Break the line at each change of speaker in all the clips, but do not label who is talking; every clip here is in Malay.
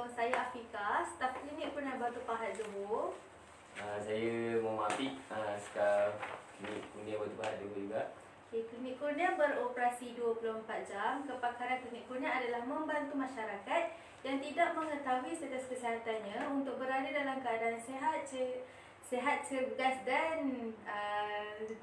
saya Afika, staf klinik Purna Batu Pahat Johor.
Saya Muhammad Afiq, staf klinik Kurnia Batu Pahat Johor juga.
Klinik Kurnia beroperasi 24 jam. Kepakaran klinik Kurnia adalah membantu masyarakat yang tidak mengetahui status kesihatannya untuk berada dalam keadaan sihat, cergas dan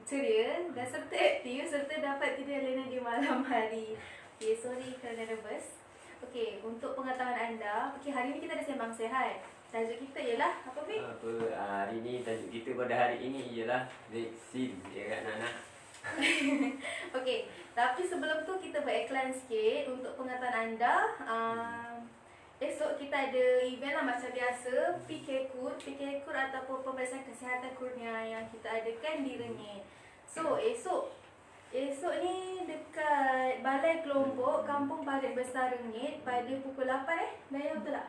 ceria dan serta aktif serta dapat tidur lena di malam hari. Okay, sorry kerana nervous. Okey, untuk pengetahuan anda, hari ini kita ada sembang sihat. Tajuk kita ialah apa, Fik?
Hari ini tajuk kita pada hari ini ialah vaksin, ya kan Nana?
Okey, tapi sebelum tu kita beriklan sikit untuk pengetahuan anda. Esok kita ada event lah macam biasa, PK Kur ataupun pemeriksaan kesihatan kurnia yang kita adakan di Rengit. So, esok ni dekat Balai Kelompok Kampung Parit Besar Rengit pada pukul 8 Daya betul tak?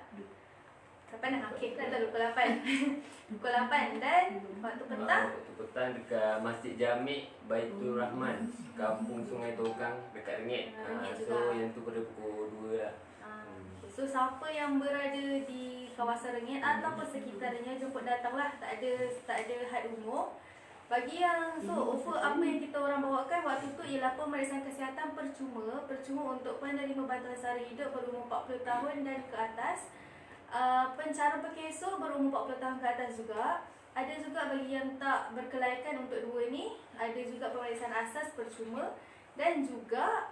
8 dah? Okey, kita dah pukul 8. Pukul 8 dan waktu petang?
Waktu petang dekat Masjid Jamik Baitul Rahman, Kampung Sungai Tokang dekat Rengit. So, yang tu pada pukul 2 lah.
So, siapa yang berada di kawasan Rengit ataupun sekitarnya, jemput datanglah, tak ada had umur. Bagi yang offer apa yang kita orang bawakan waktu tu ialah pemeriksaan kesihatan percuma untuk penerima bantuan sara hidup berumur 40 tahun dan ke atas. Pencara berkesor berumur 40 tahun ke atas juga. Ada juga bagi yang tak berkelaikan untuk dua ni, ada juga pemeriksaan asas percuma dan juga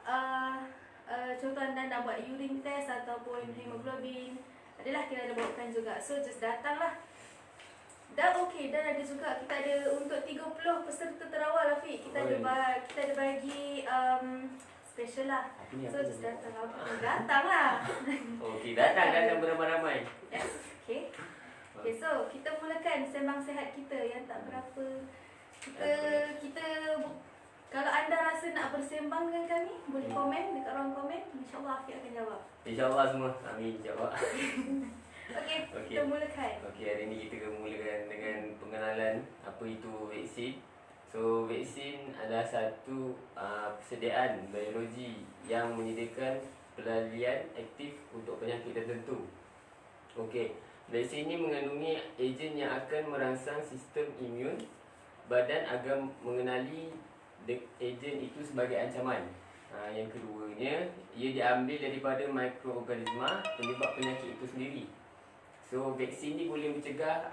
contoh anda nak buat urine test ataupun hemoglobin, adalah kita ada bawakan juga. So just datanglah. Dan dan ada juga kita ada untuk 30 peserta terawal, Afiq. Kita ada bagi special lah. So just datanglah.
Okey, datang beramai-ramai.
Yes. Okay, so kita mulakan sembang sihat kita yang tak berapa. Kita kalau anda rasa nak bersembang dengan kami, boleh komen dekat ruang komen. InsyaAllah Afiq akan jawab.
InsyaAllah semua. Amin, insyaAllah.
Okey, kita mulakan.
Okey, hari ini kita akan mulakan dengan pengenalan apa itu vaksin. So, vaksin adalah satu persediaan biologi yang menyediakan pelarian aktif untuk penyakit tertentu. Okey, vaksin ini mengandungi ejen yang akan merangsang sistem imun badan agar mengenali ejen itu sebagai ancaman. Yang keduanya, ia diambil daripada mikroorganisma penyebab penyakit itu sendiri. So, vaksin ini boleh mencegah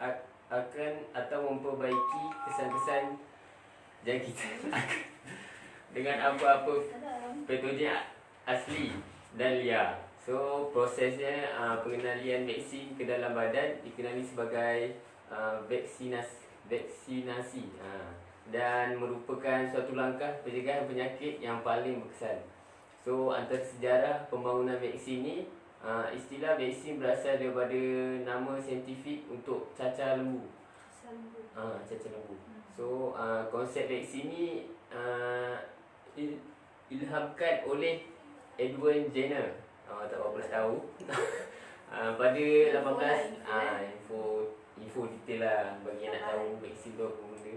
akan atau memperbaiki kesan-kesan jangkitan dengan apa-apa patogen asli dan liar. So, prosesnya pengenalian vaksin ke dalam badan dikenali sebagai vaksinasi dan merupakan suatu langkah pencegahan penyakit yang paling berkesan. So, antara sejarah pembangunan vaksin ini, istilah vaksin berasal daripada nama saintifik untuk cacar lembu. Cacar lembu. So, konsep vaksin ini ilhamkan oleh Edwin Jenner. Tak berapa nak tahu. Pada 18 info detail lah bagi yang nak tahu vaksin tu apa benda.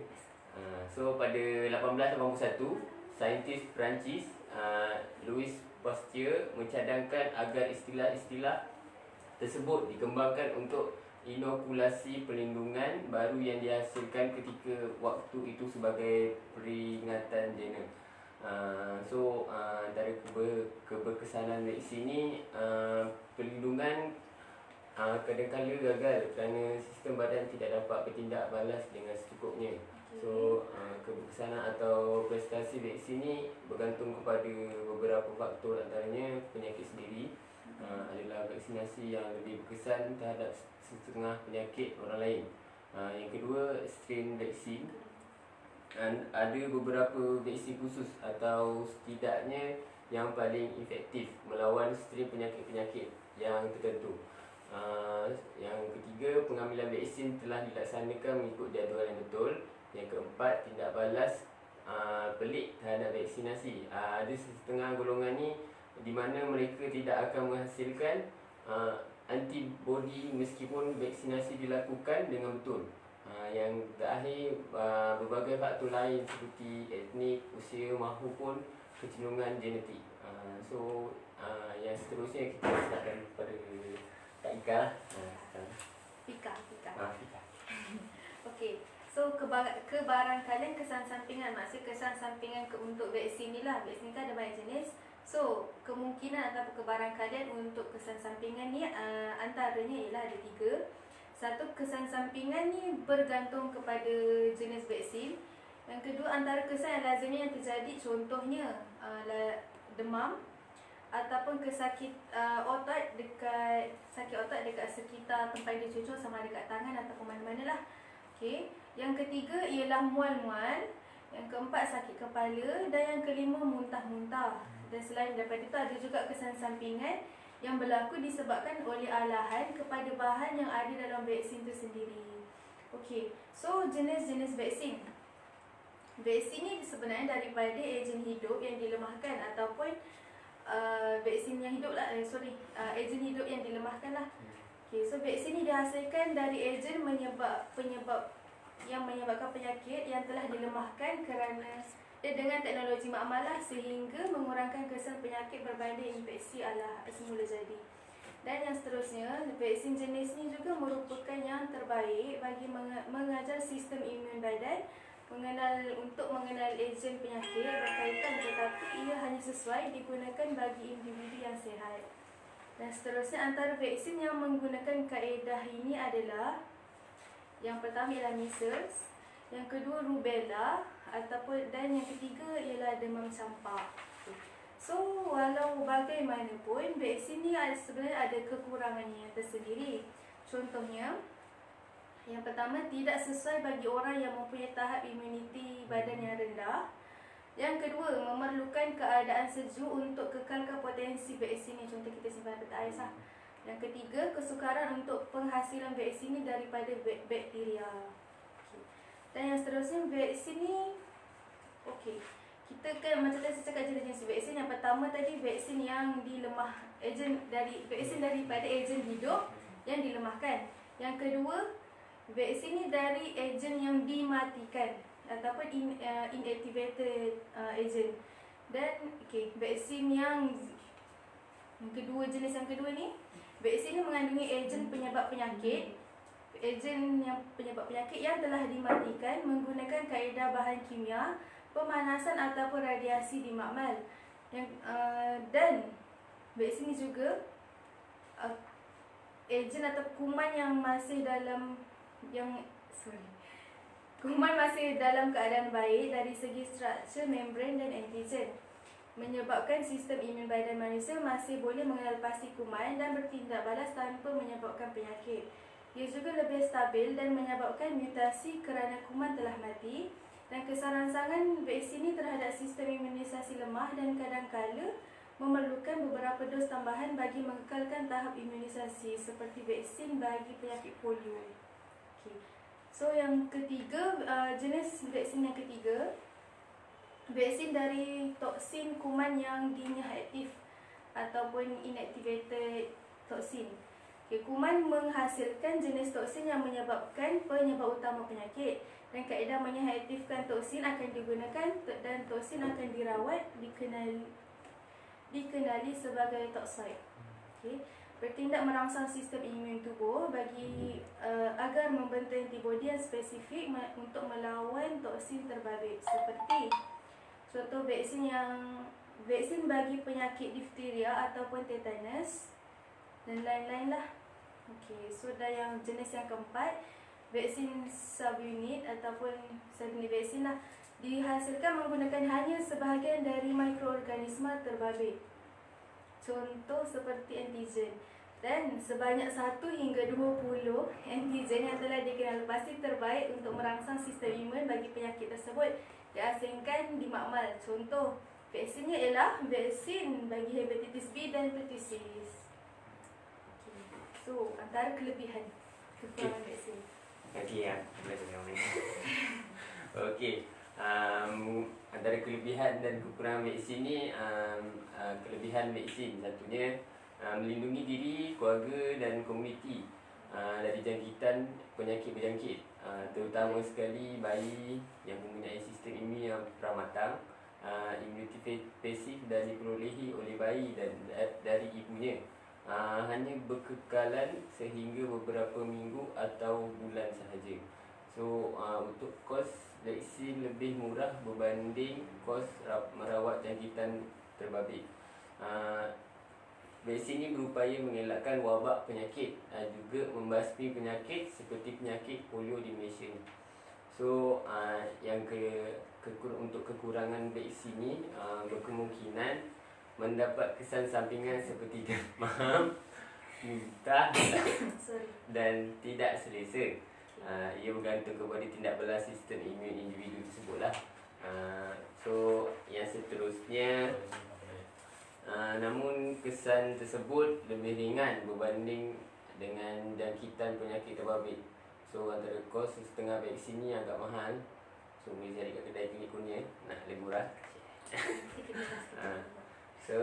So, pada 1881, saintis Perancis Louis Pasteur mencadangkan agar istilah-istilah tersebut dikembangkan untuk inokulasi perlindungan baru yang dihasilkan ketika waktu itu sebagai peringatan Jenner. So, antara keberkesanan vaksin ini, perlindungan kadang-kadang gagal kerana sistem badan tidak dapat bertindak balas dengan secukupnya. So, keberkesanan atau prestasi vaksin ini bergantung kepada beberapa faktor, antaranya penyakit sendiri adalah vaksinasi yang lebih berkesan terhadap setengah penyakit orang lain. Yang kedua, strain vaksin. Ada beberapa vaksin khusus atau setidaknya yang paling efektif melawan strain penyakit-penyakit yang tertentu. Yang ketiga, pengambilan vaksin telah dilaksanakan mengikut jadual yang betul. Yang keempat, tindak balas pelik terhadap vaksinasi. Ada setengah golongan ni di mana mereka tidak akan menghasilkan antibody meskipun vaksinasi dilakukan dengan betul. Yang terakhir, berbagai faktor lain seperti etnik, usia maupun kecenderungan genetik. So, yang seterusnya kita serahkan kepada Kak Ika lah.
kebarangkalian kesan sampingan. Maksud kesan sampingan untuk vaksin ni lah. Vaksin kan ada banyak jenis. So, kemungkinan atau kebarangkalian untuk kesan sampingan ni antaranya ialah ada 3. Satu, kesan sampingan ni bergantung kepada jenis vaksin. Yang kedua, antara kesan yang lazimnya yang terjadi contohnya demam ataupun sakit otot dekat sekitar tempat dia cucuk, sama ada dekat tangan ataupun mana-mana lah. Okey. Yang ketiga ialah mual-mual. Yang keempat, sakit kepala. Dan yang kelima, muntah-muntah. Dan selain daripada itu, ada juga kesan sampingan yang berlaku disebabkan oleh alahan kepada bahan yang ada dalam vaksin itu sendiri. Okey. So, jenis-jenis vaksin. Vaksin ni sebenarnya daripada ejen hidup yang dilemahkan ataupun vaksin yang hidup lah, ejen hidup yang dilemahkan lah. Okay, so vaksin ni dihasilkan dari ejen yang menyebabkan penyakit yang telah dilemahkan kerana dengan teknologi makmalah sehingga mengurangkan kesan penyakit berbanding infeksi semula jadi. Dan yang seterusnya, vaksin jenis ni juga merupakan yang terbaik bagi mengajar sistem imun badan untuk mengenal ejen penyakit berkaitan, tetapi ia hanya sesuai digunakan bagi individu yang sihat. Dan seterusnya, antara vaksin yang menggunakan kaedah ini adalah yang pertama ialah measles, yang kedua rubella dan yang ketiga ialah demam campak. So, walau bagaimanapun, vaksin ni sebenarnya ada kekurangannya tersendiri. Contohnya, yang pertama, tidak sesuai bagi orang yang mempunyai tahap imuniti badan yang rendah. Yang kedua, memerlukan keadaan sejuk untuk kekalkan potensi vaksin ni. Contoh kita simpan peta ais lah. Yang ketiga, kesukaran untuk penghasilan vaksin ni daripada bakteria. Dan yang seterusnya, vaksin ni kita kan macam tadi saya cakap jenis vaksin. Yang pertama tadi, vaksin yang vaksin daripada ejen hidup yang dilemahkan. Yang kedua, vaksin ni dari ejen yang dimatikan ataupun inactivated agent. Dan vaksin yang kedua, jenis yang kedua ni, vaksin ni mengandungi ejen penyebab penyakit. Ejen yang penyebab penyakit yang telah dimatikan menggunakan kaedah bahan kimia, pemanasan ataupun radiasi dimakmal. Dan vaksin ni juga ejen atau kuman yang masih dalam keadaan baik dari segi struktur, membran dan antigen, menyebabkan sistem imun badan manusia masih boleh mengenal pasti kuman dan bertindak balas tanpa menyebabkan penyakit. Ia juga lebih stabil dan menyebabkan mutasi kerana kuman telah mati. Dan kesarangsangan vaksin ini terhadap sistem imunisasi lemah dan kadang-kala memerlukan beberapa dos tambahan bagi mengekalkan tahap imunisasi seperti vaksin bagi penyakit polio. So yang ketiga, jenis vaksin yang ketiga, vaksin dari toksin kuman yang inaktif ataupun inactivated toksin. Kuman menghasilkan jenis toksin yang menyebabkan penyebab utama penyakit. Dan kaedah mengaktifkan toksin akan digunakan dan toksin akan dirawat, dikenali sebagai toksid. Bertindak merangsang sistem imun tubuh agar membentuk antibodi yang spesifik untuk melawan toksin terbabit. Seperti contoh vaksin bagi penyakit difteria ataupun tetanus dan lain-lain lah. So yang jenis yang keempat, vaksin subunit ataupun subunit vaksin lah, dihasilkan menggunakan hanya sebahagian dari mikroorganisma terbabit. Contoh seperti antigen. Dan sebanyak 1 hingga 20 antigen yang telah dikenal pasti terbaik untuk merangsang sistem imun bagi penyakit tersebut diasingkan di makmal. Contoh vaksinnya ialah vaksin bagi hepatitis B dan pertussis. So, antara kelebihan kekurangan vaksin.
Antara kelebihan dan kekurangan vaksin ni, kelebihan vaksin satunya melindungi diri, keluarga dan komuniti dari jangkitan penyakit berjangkit, terutama sekali bayi yang mempunyai sistem imun yang pramatang. Imuniti pasif dan diperolehi oleh bayi dan dari ibunya hanya berkekalan sehingga beberapa minggu atau bulan sahaja. So untuk kos vaksin lebih murah berbanding kos merawat jangkitan terbabit. Vaksin ini berupaya mengelakkan wabak penyakit, juga membasmi penyakit seperti penyakit polio di Malaysia. So untuk kekurangan vaksin ini berkemungkinan mendapat kesan sampingan seperti demam, muntah dan tidak selesa. Ia bergantung kepada tindak balas sistem imun individu tersebutlah. So yang seterusnya, namun kesan tersebut lebih ringan berbanding dengan jangkitan penyakit terbabit. So antara kos setengah vaksin ni agak mahal. So boleh cari kat kedai klinik kurnia, nak lebih murah. So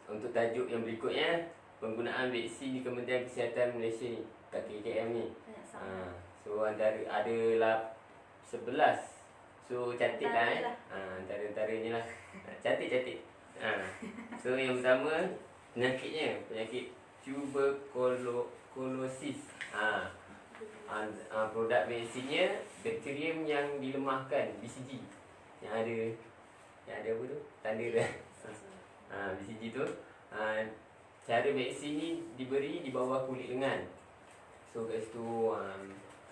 untuk tajuk yang berikutnya, penggunaan vaksin di Kementerian Kesihatan Malaysia ni, kat KKM ni. So adalah 11. So cantiklah antara-antaranya lah. Cantik. So yang pertama, penyakit tuberkulosis. Produk vaksinnya bakterium yang dilemahkan, BCG. Yang ada apa tu? Tanda tu. BCG tu. Cara vaksin ni diberi di bawah kulit lengan. So kat situ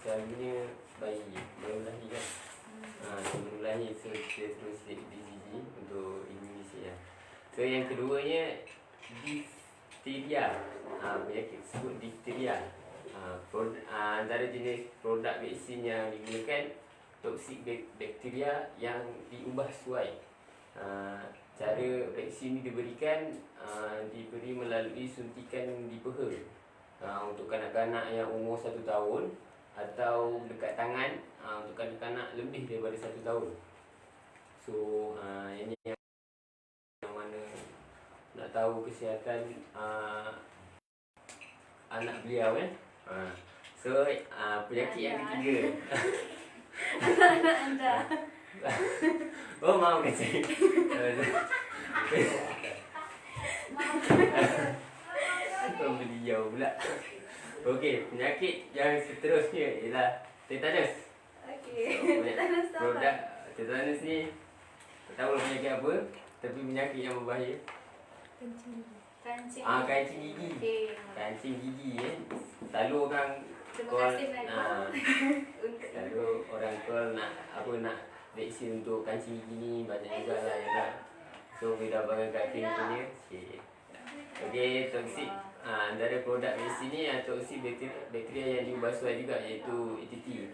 selalunya bayi baru lahir kan. Baru lahir, so dia terus take BCG untuk imunisasi lah. So yang keduanya, difteria. Penyakit tersebut difteria. Antara jenis produk vaksin yang digunakan, toksik bakteria yang diubah suai. Cara vaksin ini diberi melalui suntikan di peha untuk kanak-kanak yang umur 1 tahun, atau dekat tangan untuk kanak-kanak lebih daripada 1 tahun. So ini yang mana nak tahu kesihatan anak beliau So penyakit yang ketiga.
Anak anda.
Oh, mau kecil. Beliau pula. Okey, penyakit yang seterusnya ialah tetanus.
Okey. Tetanus tu
Produk
apa?
tetanus ni, tak tahu penyakit apa, tapi penyakit yang berbahaya.
Kancing.
Kancing gigi.
Okey.
Kancing gigi Selalu orang
Terima kasih Nadia.
selalu orang call nak vaksin untuk kancing gigi ni, banyak juga lah yang nak. So bila abang kat klinik punya sikit. Okey, toksik. Antara produk vaksin ni, toksik bakteria yang diubah suai juga, iaitu ATT.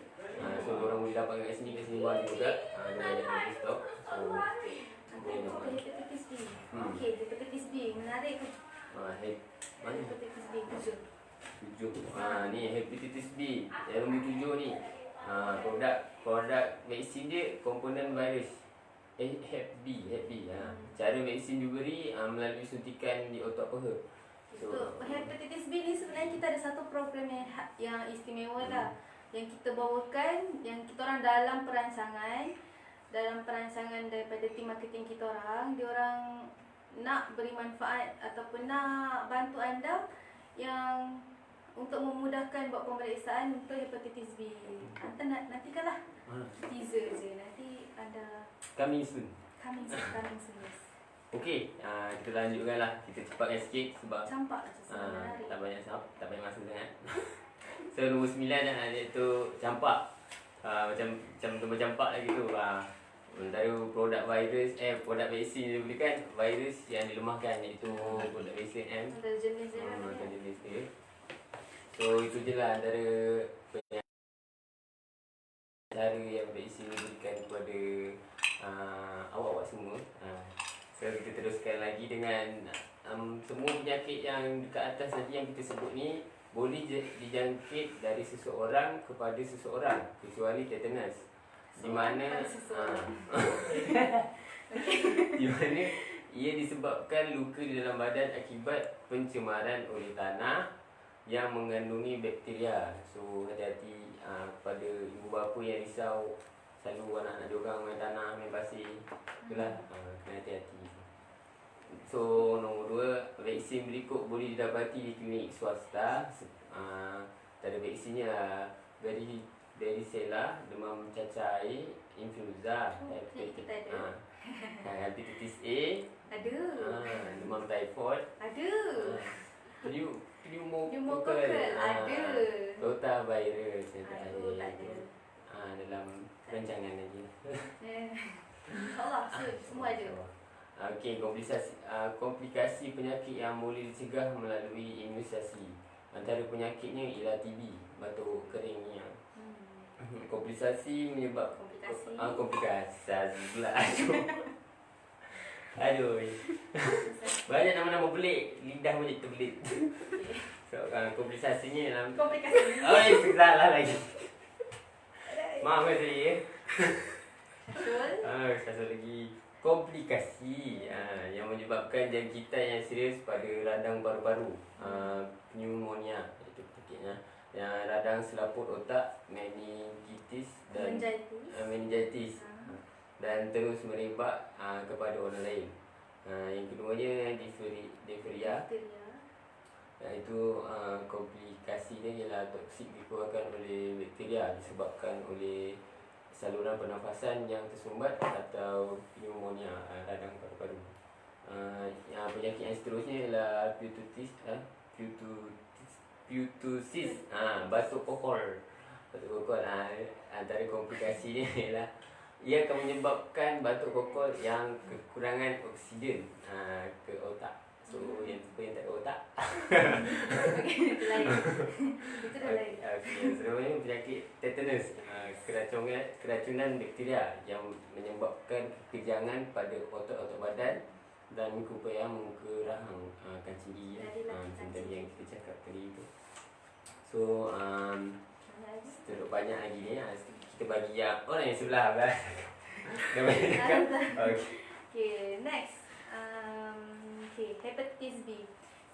So orang boleh dapat kat sini bawah juga. Dia banyak lagi stok. So boleh dapat.
Hepatitis B. Okey, hepatitis B menarik tu.
Mana?
Hepatitis B 7.
7. Ni hepatitis B yang nombor 7 ni. Produk vaksin dia komponen virus Hep B. Cara vaksin diberi melalui suntikan di otak peha.
Untuk hepatitis B ni sebenarnya kita ada satu program yang istimewa lah, yang kita bawakan, yang kita orang dalam perancangan daripada tim marketing kita orang. Dia orang nak beri manfaat ataupun nak bantu anda yang untuk memudahkan buat pemeriksaan untuk hepatitis B. Anda nantikanlah teaser je, nanti anda
Coming soon.
coming soon.
Okey, kita lanjutkanlah. Kita cepatkan sikit sebab
Campak je sebenarnya.
tak banyak masa sangat. So nombor 9 iaitu campak. Macam campak lagi tu. Antara produk vaksin dia belikan, virus yang dilemahkan, iaitu produk vaksin M.
Ada jenis dia.
Macam jenis dia. So itu je lah antara cara yang vaksin diberikan kepada awak-awak semua. So kita teruskan lagi dengan semua penyakit yang dekat atas tadi yang kita sebut ni boleh dijangkit dari seseorang kepada seseorang, kecuali tetanus, di mana ia disebabkan luka di dalam badan akibat pencemaran oleh tanah yang mengandungi bakteria. So hati-hati kepada ibu bapa yang risau selalu anak-anak diorang main tanah, main pasir. Itulah, kena hati-hati. So nombor 2, vaksin berikut boleh didapati di klinik swasta. Antara vaksinnya very varicella, demam cacar air, influenza,
kita ada.
hepatitis A,
Ada.
demam typhoid,
Ada.
pneumococcal,
ada.
rotavirus,
Tak ada.
dalam rancangan lagi.
InsyaAllah semua ada.
Okey, komplikasi penyakit yang boleh dicegah melalui imunisasi. Antara penyakitnya ialah TB, batuk kering ni. Komplikasi menyebab komplikasi pula. Aduh. Banyak nama-nama pelik, lidah macam terbelit. So, komplikasinya dalam
Komplikasi.
oh, salah lagi. Maaf saya.
Betul.
Satu lagi. Komplikasi yang menyebabkan jangkitan yang serius pada radang paru-paru, pneumonia itu penyakitnya, yang radang selaput otak, meningitis dan meningitis dan terus merebak kepada orang lain. Yang keduanya diphtheria, iaitu komplikasinya ialah toksik dikeluarkan oleh bakteria disebabkan oleh saluran pernafasan yang tersumbat atau pneumonia, radang paru-paru. Penyakit yang seterusnya ialah pertussis, batuk kokol. Antara komplikasinya ialah ia akan menyebabkan batuk kokol yang kekurangan oksigen ke otak. So yang tak ada otak.
Itu lain. Itu dah lain.
Yang seterusnya penyakit tetanus, keracunan bakteria yang menyebabkan kekejangan pada otot-otot badan dan muka payah, muka rahang, kancing gigi. Macam tadi yang kita cakap tadi tu. So teruk banyak lagi ni. Kita bagi yang orang yang sebelah lah. Dah banyak cakap.
Okay, next. Hepatitis B.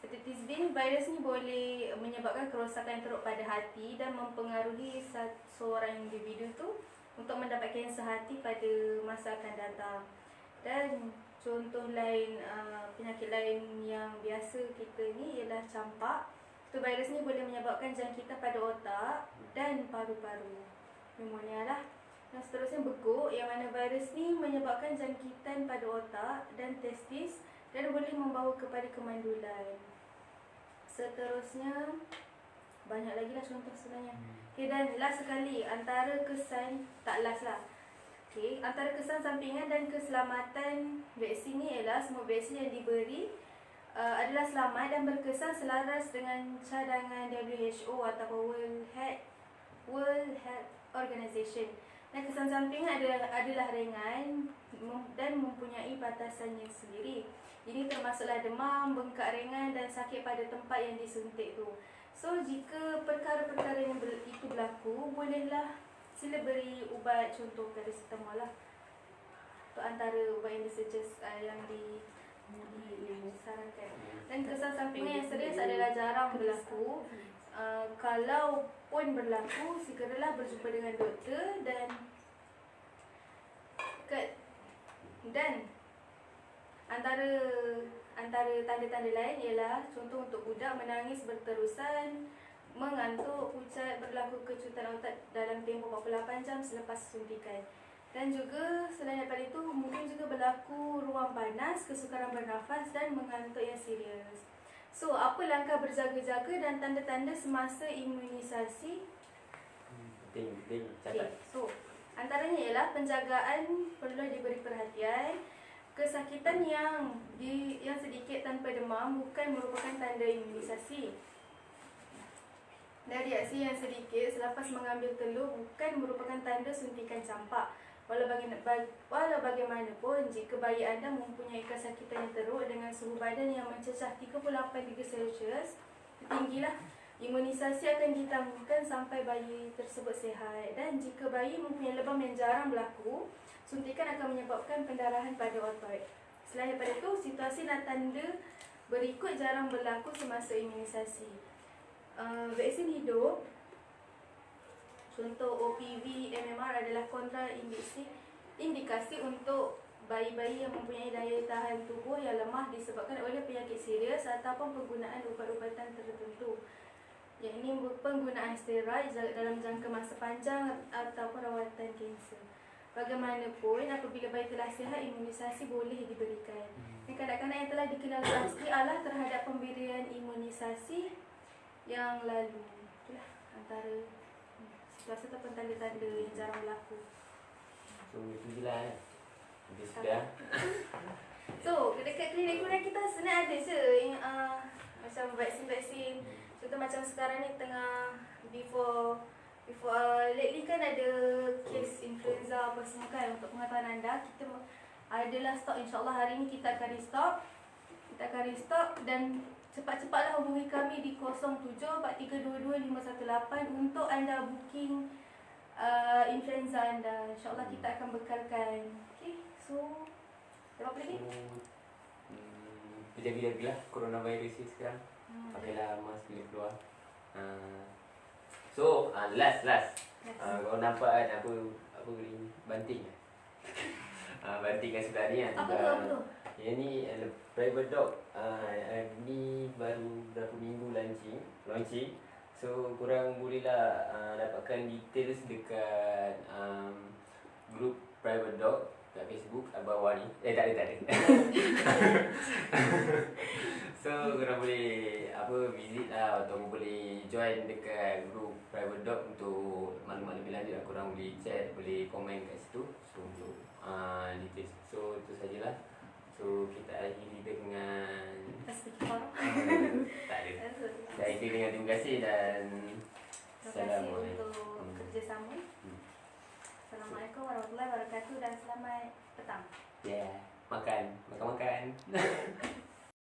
Hepatitis B ni, virus ni boleh menyebabkan kerosakan teruk pada hati dan mempengaruhi seorang individu tu untuk mendapatkan sehati pada masa akan datang. Dan contoh lain, penyakit lain yang biasa kita ni ialah campak. Tu virus ni boleh menyebabkan jangkitan pada otak dan paru-paru. Pneumonia lah. Yang seterusnya beguk, yang mana virus ni menyebabkan jangkitan pada otak dan testis dan boleh membawa kepada kemandulan. Seterusnya banyak lagi lah contoh sebenarnya. Okay, dan last sekali, antara kesan, tak last lah. Okay, antara kesan sampingan dan keselamatan vaksin ni ialah semua vaksin yang diberi adalah selamat dan berkesan selaras dengan cadangan WHO atau World Health Organization. Dan kesan sampingan adalah ringan dan mempunyai batasannya sendiri. Ini termasuklah demam, bengkak ringan dan sakit pada tempat yang disuntik tu. So jika perkara-perkara yang itu berlaku, bolehlah sila beri ubat, contoh paracetamol lah. Itu antara ubat yang disarankan. Dan kesan sampingan yang serius adalah jarang berlaku. Kalau pun berlaku, segeralah berjumpa dengan doktor dan antara tanda-tanda lain ialah contoh untuk budak menangis berterusan, mengantuk, pucat, berlaku kecutan otak dalam tempoh 48 jam selepas suntikan. Dan juga selain daripada itu, mungkin juga berlaku ruam panas, kesukaran bernafas dan mengantuk yang serius. So, apa langkah berjaga-jaga dan tanda-tanda semasa imunisasi?
Penting,
Okay. So, antaranya ialah penjagaan perlu diberi perhatian. Kesakitan yang sedikit tanpa demam bukan merupakan tanda imunisasi. Dan reaksi yang sedikit selepas mengambil telur bukan merupakan tanda suntikan campak. Walau bagaimanapun, jika bayi anda mempunyai kesakitan yang teruk dengan suhu badan yang mencecah 38 degree Celsius, tinggilah, imunisasi akan ditangguhkan sampai bayi tersebut sihat. Dan jika bayi mempunyai lebam yang jarang berlaku, suntikan akan menyebabkan pendarahan pada otot. Selain daripada itu, situasi dan tanda berikut jarang berlaku semasa imunisasi. Vaksin hidup, contoh OPV, MMR adalah kontraindikasi untuk bayi-bayi yang mempunyai daya tahan tubuh yang lemah disebabkan oleh penyakit serius ataupun penggunaan ubat-ubatan tertentu. Yang ini penggunaan steroid dalam jangka masa panjang atau perawatan kanser. Bagaimanapun, apabila bayi telah sihat, imunisasi boleh diberikan. Dan kanak-kanak yang telah dikenal pasti adalah terhadap pemberian imunisasi yang lalu. Itulah antara situasi ataupun tanda-tanda yang jarang berlaku.
So itu je lah. Habis sudah.
So, dekat klinik kuliah kita sebenarnya ada je yang macam vaksin-vaksin. Contoh macam sekarang ni tengah before lately kan ada kes influenza apa semua kan. Untuk pengetahuan anda, kita adalah stok, insyaAllah hari ni kita akan restock dan cepat-cepatlah hubungi kami di 0743225518 untuk anda booking influenza anda. InsyaAllah kita akan bekalkan. Okay, so apa lagi?
Berjaga-jagalah coronavirus ni sekarang. Pakailah mask bila keluar. So, last. Kau nampak kan apa ni? Banting. Banting kat sebelah ni kan.
Apa tu?
Yang ni private dog. Ni baru berapa minggu launching. So, korang bolehlah dapatkan details dekat group private dog kat Facebook bawah ni. Tak ada. So korang boleh visit lah atau boleh join dekat group private dog untuk maklumat lebih lanjut. Korang boleh chat, boleh komen kat situ. So untuk details. So itu sajalah. So kita akhiri dengan tak ada. Kita akhiri dengan terima kasih dan
terima kasih untuk kerjasama. Assalamualaikum warahmatullahi wabarakatuh dan selamat petang.
Yeah, makan.